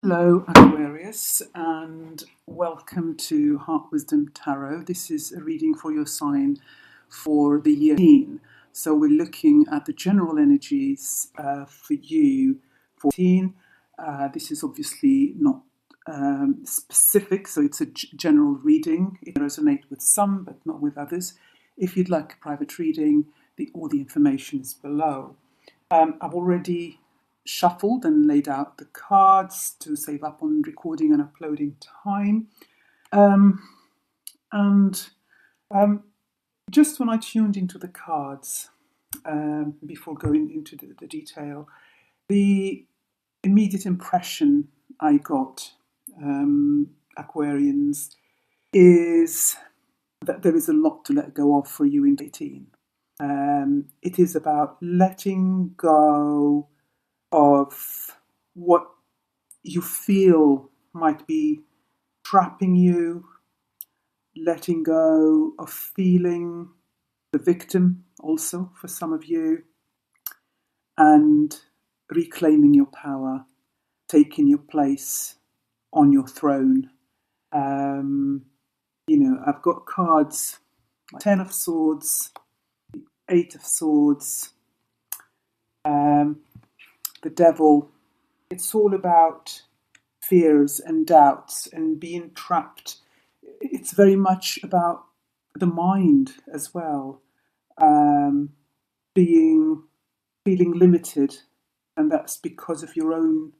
Hello, Aquarius, and welcome to Heart Wisdom Tarot. This is a reading for your sign for the year 18. So we're looking at the general energies for you for 18. This is obviously not specific, so it's a general reading. It resonates with some, but not with others. If you'd like a private reading, all the information is below. I've already shuffled and laid out the cards to save up on recording and uploading time. Just when I tuned into the cards, before going into the detail, the immediate impression I got, Aquarians, is that there is a lot to let go of for you in 18. It is about letting go of what you feel might be trapping you, letting go of feeling the victim also for some of you, and reclaiming your power, taking your place on your throne. I've got cards, 10 of Swords, 8 of Swords, the Devil. It's all about fears and doubts and being trapped. It's very much about the mind as well, feeling limited, and that's because of your own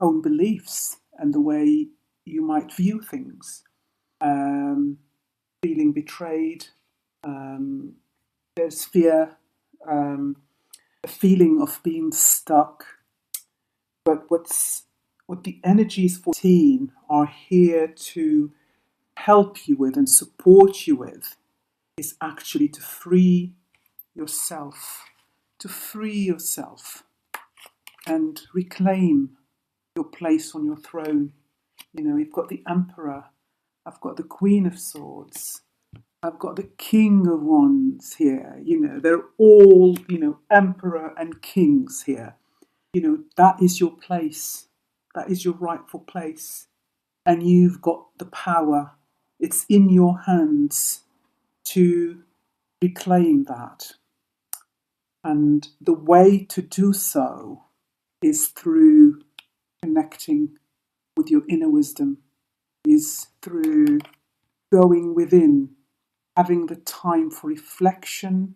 beliefs and the way you might view things. Feeling betrayed. There's fear, a feeling of being stuck. But what the energies for 14 are here to help you with and support you with is actually to free yourself, and reclaim your place on your throne. You've got the Emperor, I've got the Queen of Swords, I've got the King of Wands here. They're all, Emperor and Kings here. That is your place. That is your rightful place. And you've got the power. It's in your hands to reclaim that. And the way to do so is through connecting with your inner wisdom, is through going within, having the time for reflection,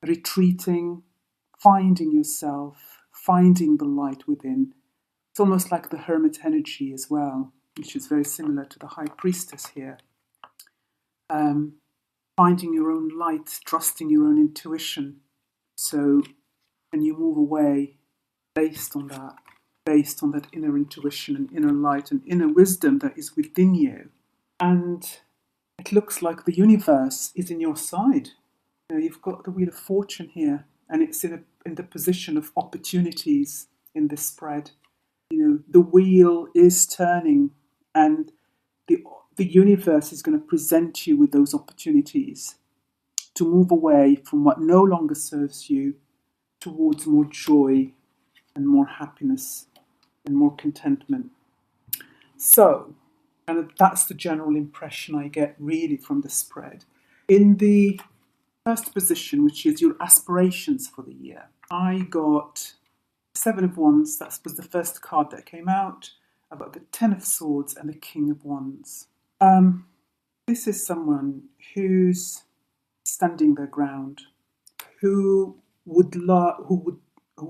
retreating, finding yourself, finding the light within. It's almost like the hermit energy as well, which is very similar to the high priestess here. Finding your own light, trusting your own intuition. So, and you move away based on that inner intuition and inner light and inner wisdom that is within you. And it looks like the universe is in your side. You've got the Wheel of Fortune here, and it's in the position of opportunities in this spread. The wheel is turning, and the universe is going to present you with those opportunities to move away from what no longer serves you towards more joy and more happiness and more contentment. So, and that's the general impression I get really from the spread. In the first position, which is your aspirations for the year, I got 7 of Wands. That was the first card that came out. I've got the 10 of Swords and the King of Wands. This is someone who's standing their ground, who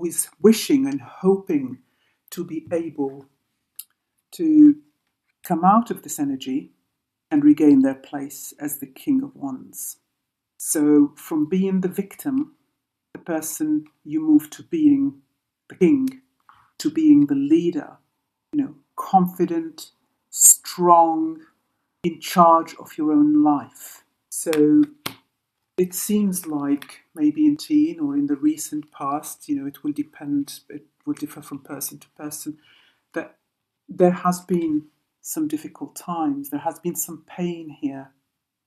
is wishing and hoping to be able to come out of this energy and regain their place as the King of Wands. So from being the victim, the person, you move to being the king, to being the leader, confident, strong, in charge of your own life. So it seems like maybe in teen or in the recent past, it will differ from person to person, that there has been some difficult times, there has been some pain here.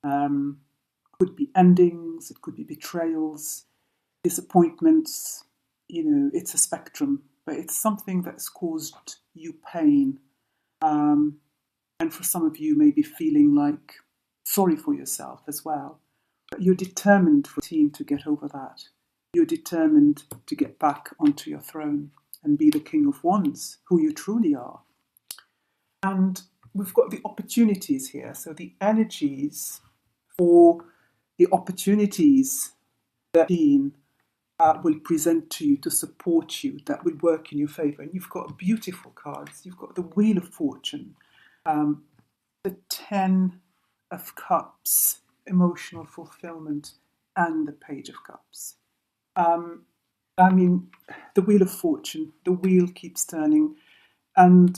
Could be endings, it could be betrayals, disappointments. It's a spectrum, but it's something that's caused you pain. And for some of you, maybe feeling like sorry for yourself as well. But you're determined for the team to get over that. You're determined to get back onto your throne and be the King of Wands, who you truly are. And we've got the opportunities here. So the energies for the opportunities that will present to you to support you, that will work in your favour. And you've got beautiful cards. You've got the Wheel of Fortune, the 10 of Cups, emotional fulfillment, and the Page of Cups. I mean, the Wheel of Fortune, the wheel keeps turning, and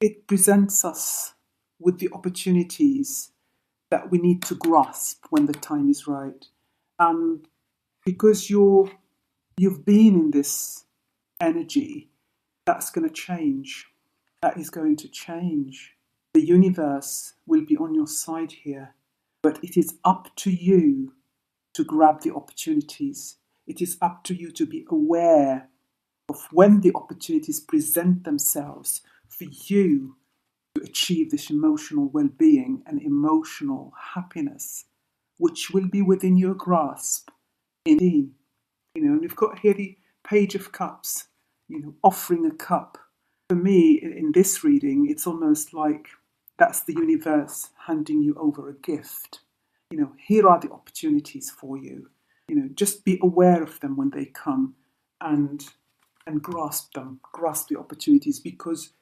it presents us with the opportunities that we need to grasp when the time is right. And because you've been in this energy, that's going to change. That is going to change. The universe will be on your side here, but it is up to you to grab the opportunities. It is up to you to be aware of when the opportunities present themselves for you to achieve this emotional well-being and emotional happiness, which will be within your grasp. Indeed, and we've got here the Page of Cups, offering a cup. For me, in this reading, it's almost like that's the universe handing you over a gift. Here are the opportunities for you. Just be aware of them when they come and grasp them, grasp the opportunities, because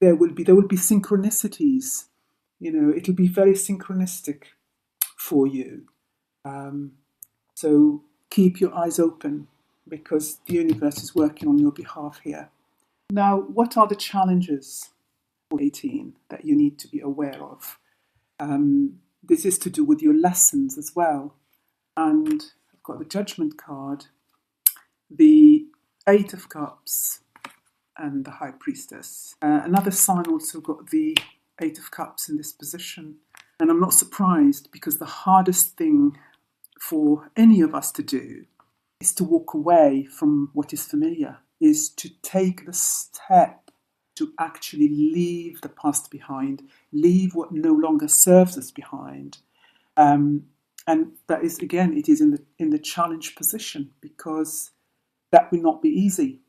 there will be synchronicities. It'll be very synchronistic for you. So keep your eyes open, because the universe is working on your behalf here. Now, what are the challenges for 18 that you need to be aware of? This is to do with your lessons as well. And I've got the Judgment card, the 8 of Cups, and the High Priestess. Another sign also got the 8 of Cups in this position. And I'm not surprised, because the hardest thing for any of us to do is to walk away from what is familiar, is to take the step to actually leave the past behind, leave what no longer serves us behind. And that is, again, it is in the challenge position, because that will not be easy.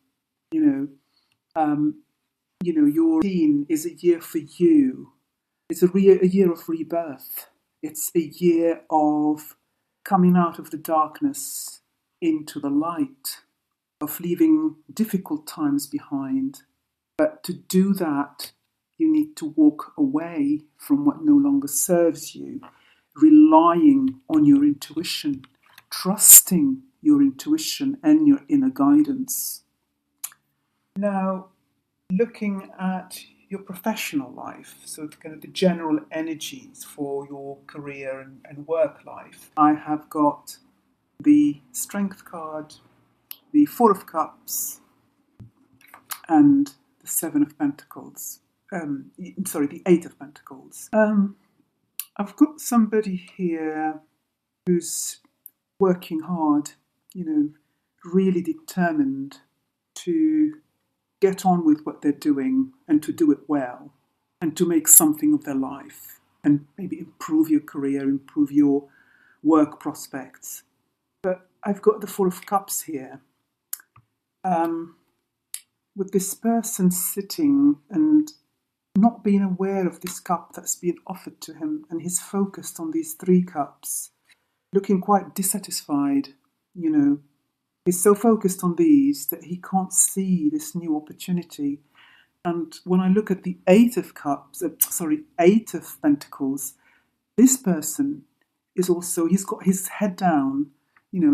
Your teen is a year for you. It's a year of rebirth. It's a year of coming out of the darkness into the light, of leaving difficult times behind. But to do that, you need to walk away from what no longer serves you, relying on your intuition, trusting your intuition and your inner guidance. Now, looking at your professional life, so kind of the general energies for your career and work life, I have got the Strength card, the 4 of Cups, and the 7 of Pentacles. The 8 of Pentacles. I've got somebody here who's working hard, really determined to get on with what they're doing and to do it well and to make something of their life and maybe improve your career, improve your work prospects. But I've got the 4 of Cups here. With this person sitting and not being aware of this cup that's being offered to him, and he's focused on these 3 cups, looking quite dissatisfied, He's so focused on these that he can't see this new opportunity. And when I look at the 8 of Pentacles, this person is also, he's got his head down,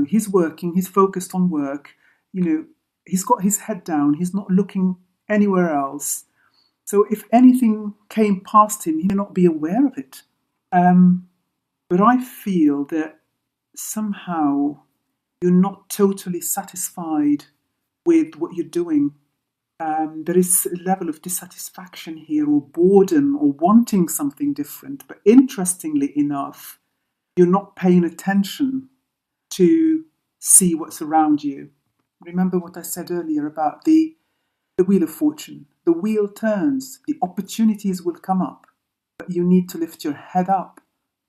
he's working, he's focused on work, he's got his head down, he's not looking anywhere else. So if anything came past him, he may not be aware of it. But I feel that somehow you're not totally satisfied with what you're doing. There is a level of dissatisfaction here, or boredom, or wanting something different. But interestingly enough, you're not paying attention to see what's around you. Remember what I said earlier about the the wheel of fortune. The wheel turns, the opportunities will come up, but you need to lift your head up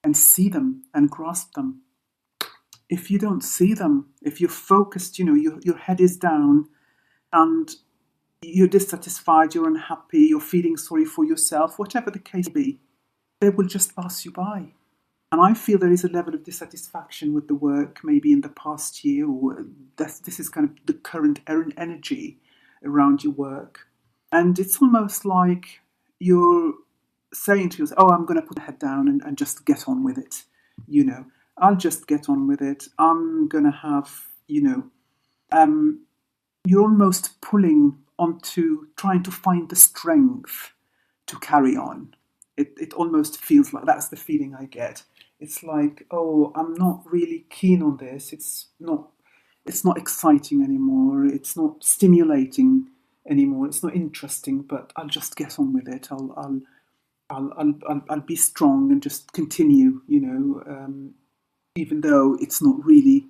and see them and grasp them. If you don't see them, if you're focused, your head is down and you're dissatisfied, you're unhappy, you're feeling sorry for yourself, whatever the case may be, they will just pass you by. And I feel there is a level of dissatisfaction with the work maybe in the past year, or this is kind of the current energy around your work. And it's almost like you're saying to yourself, oh, I'm going to put my head down and just get on with it. I'll just get on with it. I'm going to have, you're almost pulling onto trying to find the strength to carry on. It almost feels like that's the feeling I get. It's like, oh, I'm not really keen on this. It's not exciting anymore. It's not stimulating anymore. It's not interesting. But I'll just get on with it. I'll be strong and just continue. Even though it's not really,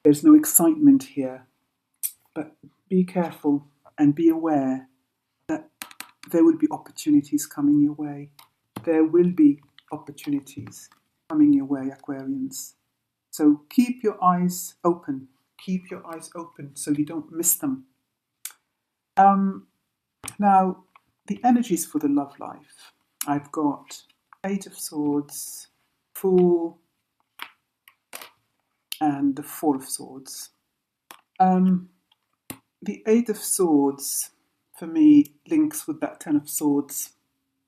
there's no excitement here. But be careful and be aware that there will be opportunities coming your way. There will be opportunities coming your way, Aquarians. So keep your eyes open. Keep your eyes open so you don't miss them. Now, the energies for the love life. I've got 8 of Swords, Fool, and the 4 of Swords. The 8 of Swords, for me, links with that 10 of Swords.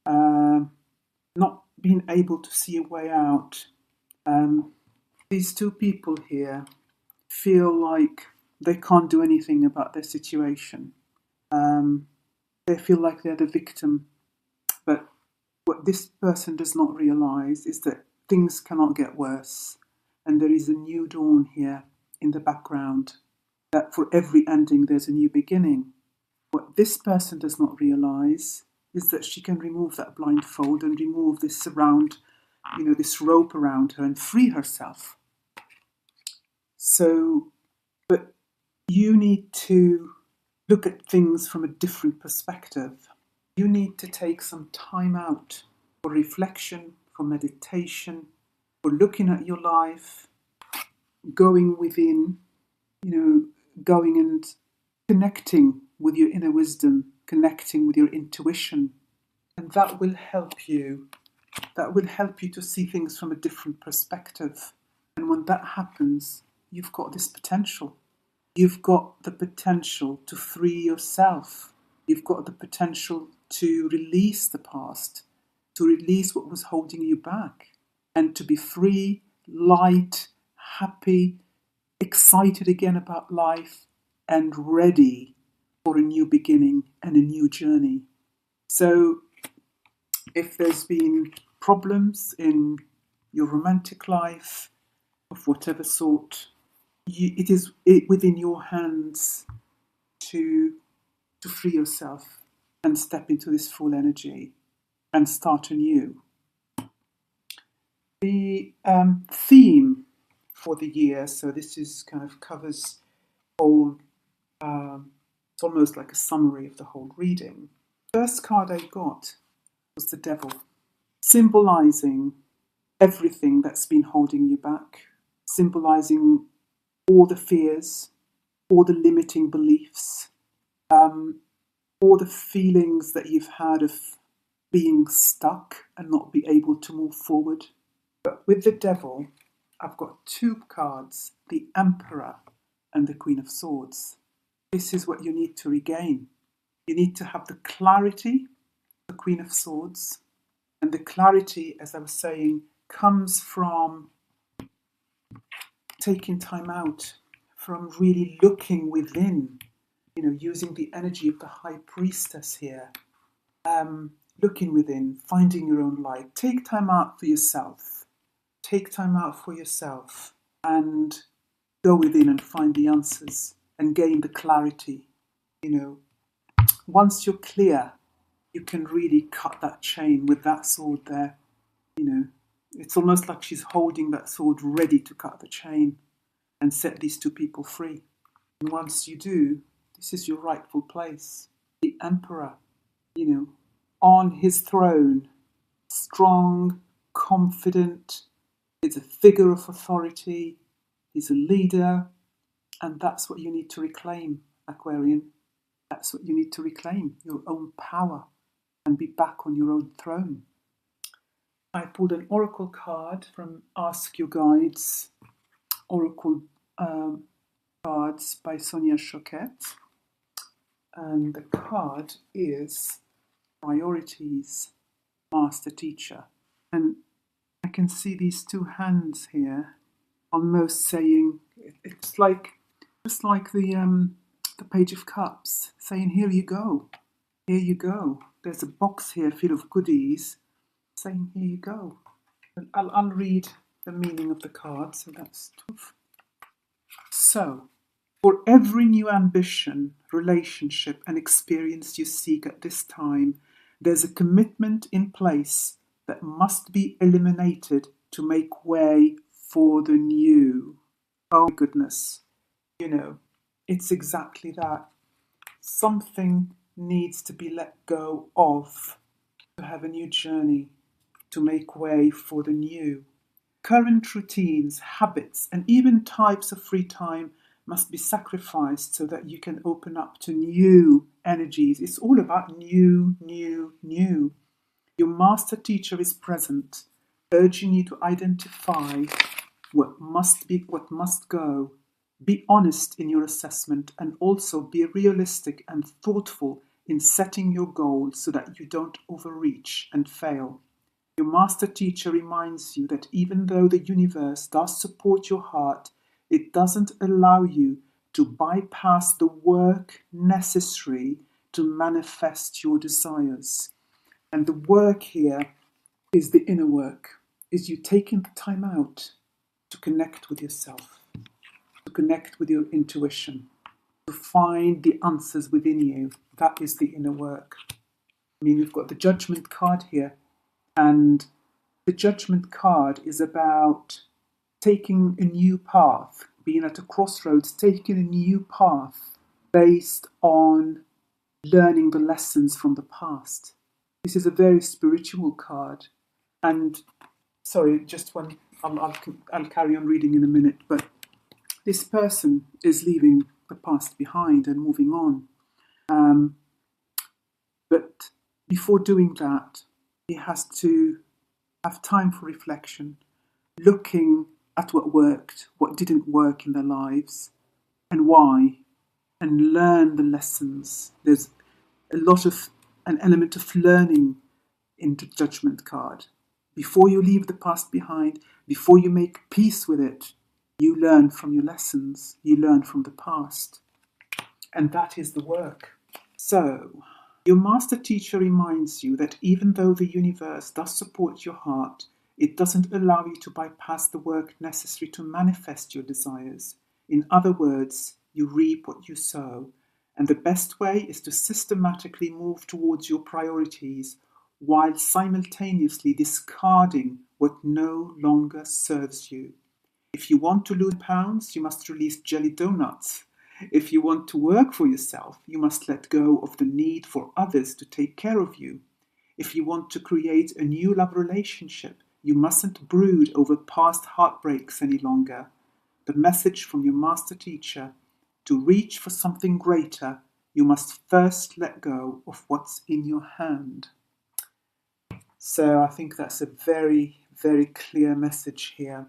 Not being able to see a way out. These two people here feel like they can't do anything about their situation. They feel like they're the victim. But what this person does not realize is that things cannot get worse. And there is a new dawn here in the background. That for every ending there's a new beginning. What this person does not realize is that she can remove that blindfold and remove this this rope around her and free herself. So, but you need to look at things from a different perspective. You need to take some time out for reflection, for meditation, for looking at your life, going within, going and connecting with your inner wisdom, connecting with your intuition. And that will help you. That will help you to see things from a different perspective. And when that happens, you've got this potential. You've got the potential to free yourself. You've got the potential to release the past, to release what was holding you back, and to be free, light, happy, excited again about life, and ready for a new beginning and a new journey. So if there's been problems in your romantic life, of whatever sort, it is within your hands to free yourself and step into this full energy and start anew. The theme for the year, so this is kind of covers all, it's almost like a summary of the whole reading. First card I got was the Devil, symbolizing everything that's been holding you back, symbolizing all the fears, all the limiting beliefs, all the feelings that you've had of being stuck and not be able to move forward. But with the Devil, I've got 2 cards, the Emperor and the Queen of Swords. This is what you need to regain. You need to have the clarity, the Queen of Swords, and the clarity, as I was saying, comes from taking time out, from really looking within, using the energy of the High Priestess here, looking within, finding your own light. Take time out for yourself. Take time out for yourself and go within and find the answers and gain the clarity. Once you're clear, you can really cut that chain with that sword there. It's almost like she's holding that sword ready to cut the chain and set these 2 people free. And once you do, this is your rightful place. the emperor, on his throne, strong, confident. He's a figure of authority. He's a leader. And that's what you need to reclaim, Aquarian. That's what you need to reclaim, your own power, and be back on your own throne. I pulled an oracle card from Ask Your Guides, oracle cards by Sonia Choquette. And the card is Priorities, Master Teacher. And I can see these two hands here, almost saying, it's like, just like the Page of Cups, saying, here you go, here you go. There's a box here full of goodies, saying, here you go. And I'll read the meaning of the card, so that's tough. So, for every new ambition, relationship, and experience you seek at this time, there's a commitment in place that must be eliminated to make way for the new. Oh my goodness. It's exactly that. Something needs to be let go of to have a new journey, to make way for the new. Current routines, habits, and even types of free time must be sacrificed so that you can open up to new energies. It's all about new, new, new. Your master teacher is present, urging you to identify what must be, what must go. Be honest in your assessment, and also be realistic and thoughtful in setting your goals so that you don't overreach and fail. Your master teacher reminds you that even though the universe does support your heart, it doesn't allow you to bypass the work necessary to manifest your desires. And the work here is the inner work, is you taking the time out to connect with yourself, to connect with your intuition, to find the answers within you. That is the inner work. We've got the Judgment card here, and the Judgment card is about taking a new path, being at a crossroads, taking a new path based on learning the lessons from the past. This is a very spiritual card. And sorry, just one, I'll carry on reading in a minute, but this person is leaving the past behind and moving on. But before doing that, he has to have time for reflection, looking at what worked, what didn't work in their lives, and why, and learn the lessons. There's a lot of an element of learning in the Judgment card. Before you leave the past behind, before you make peace with it, you learn from your lessons, you learn from the past. And that is the work. So, your master teacher reminds you that even though the universe does support your heart, it doesn't allow you to bypass the work necessary to manifest your desires. In other words, you reap what you sow. And the best way is to systematically move towards your priorities while simultaneously discarding what no longer serves you. If you want to lose pounds, you must release jelly donuts. If you want to work for yourself, you must let go of the need for others to take care of you. If you want to create a new love relationship, you mustn't brood over past heartbreaks any longer. The message from your master teacher: to reach for something greater, you must first let go of what's in your hand. So I think that's a very, very clear message here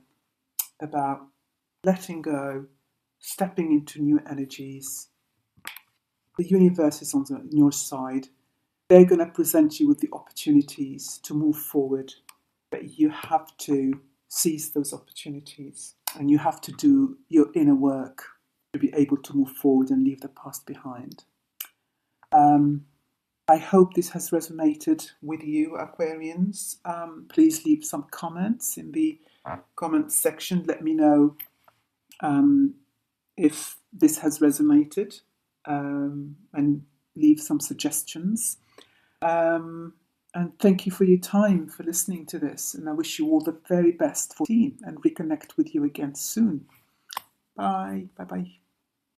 about letting go, stepping into new energies. The universe is on your side. They're going to present you with the opportunities to move forward, but you have to seize those opportunities, and you have to do your inner work to be able to move forward and leave the past behind. I hope this has resonated with you, Aquarians. Please leave some comments in the comments section. Let me know if this has resonated, and leave some suggestions. And thank you for your time, for listening to this. And I wish you all the very best for the team, and reconnect with you again soon. Bye. Bye-bye.